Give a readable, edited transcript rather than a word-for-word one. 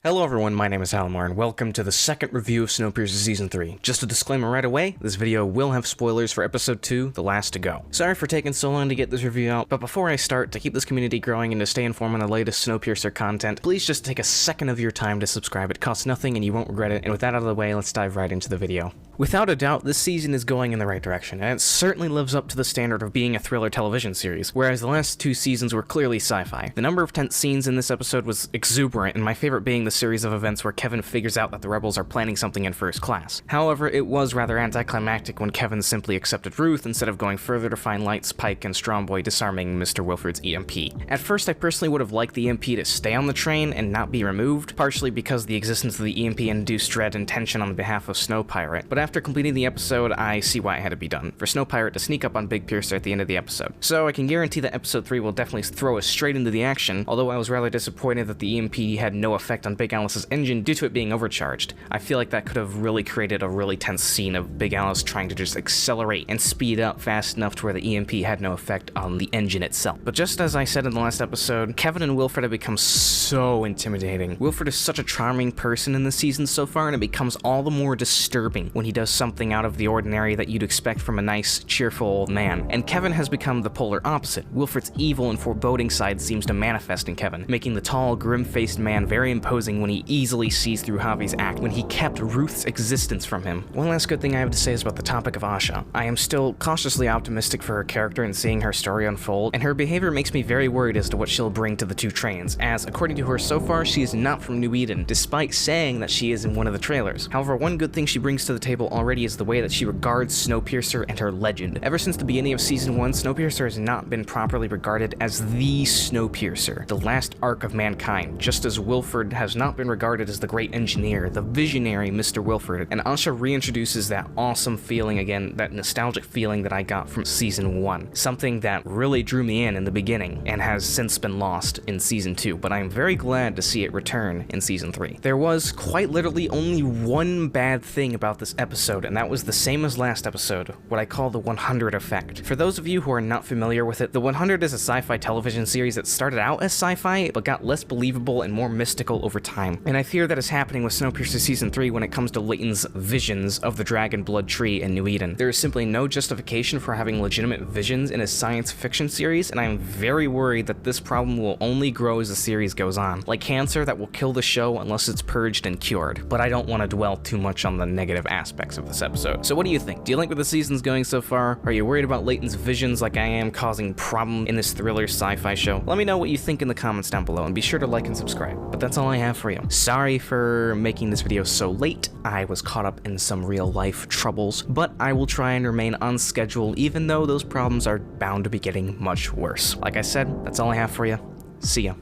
Hello everyone, my name is Hallimar, and welcome to the second review of Snowpiercer Season 3. Just a disclaimer right away, this video will have spoilers for Episode 2, The Last to Go. Sorry for taking so long to get this review out, but before I start, to keep this community growing and to stay informed on the latest Snowpiercer content, please just take a second of your time to subscribe. It costs nothing and you won't regret it, and with that out of the way, let's dive right into the video. Without a doubt, this season is going in the right direction, and it certainly lives up to the standard of being a thriller television series, whereas the last two seasons were clearly sci-fi. The number of tense scenes in this episode was exuberant, and my favorite being the series of events where Kevin figures out that the rebels are planning something in first class. However, it was rather anticlimactic when Kevin simply accepted Ruth instead of going further to find Lights, Pike, and Strongboy disarming Mr. Wilford's EMP. At first, I personally would have liked the EMP to stay on the train and not be removed, partially because the existence of the EMP induced dread and tension on behalf of Snowpirate, but after completing the episode, I see why it had to be done, for Snowpirate to sneak up on Big Piercer at the end of the episode. So I can guarantee that Episode 3 will definitely throw us straight into the action, although I was rather disappointed that the EMP had no effect on Big Alice's engine due to it being overcharged. I feel like that could have really created a really tense scene of Big Alice trying to just accelerate and speed up fast enough to where the EMP had no effect on the engine itself. But just as I said in the last episode, Kevin and Wilford have become so intimidating. Wilford is such a charming person in this season so far, and it becomes all the more disturbing when he does something out of the ordinary that you'd expect from a nice, cheerful old man. And Kevin has become the polar opposite. Wilford's evil and foreboding side seems to manifest in Kevin, making the tall, grim-faced man very imposing when he easily sees through Javi's act when he kept Ruth's existence from him. One last good thing I have to say is about the topic of Asha. I am still cautiously optimistic for her character and seeing her story unfold, and her behavior makes me very worried as to what she'll bring to the two trains, as according to her so far, she is not from New Eden, despite saying that she is in one of the trailers. However, one good thing she brings to the table already is the way that she regards Snowpiercer and her legend. Ever since the beginning of Season 1, Snowpiercer has not been properly regarded as the Snowpiercer, the last arc of mankind, just as Wilford has not been regarded as the great engineer, the visionary Mr. Wilford, and Asha reintroduces that awesome feeling again, that nostalgic feeling that I got from Season 1, something that really drew me in the beginning, and has since been lost in Season 2, but I am very glad to see it return in Season 3. There was quite literally only one bad thing about this episode, and that was the same as last episode, what I call the 100 effect. For those of you who are not familiar with it, the 100 is a sci-fi television series that started out as sci-fi, but got less believable and more mystical over time, and I fear that is happening with Snowpiercer Season 3 when it comes to Layton's visions of the Dragon Blood Tree in New Eden. There is simply no justification for having legitimate visions in a science fiction series, and I am very worried that this problem will only grow as the series goes on, like cancer that will kill the show unless it's purged and cured. But I don't want to dwell too much on the negative aspects of this episode. So what do you think? Do you like where the season's going so far? Are you worried about Layton's visions like I am causing problem in this thriller sci-fi show? Let me know what you think in the comments down below, and be sure to like and subscribe. But that's all I have for you. Sorry for making this video so late. I was caught up in some real life troubles, but I will try and remain on schedule even though those problems are bound to be getting much worse. Like I said, that's all I have for you. See ya.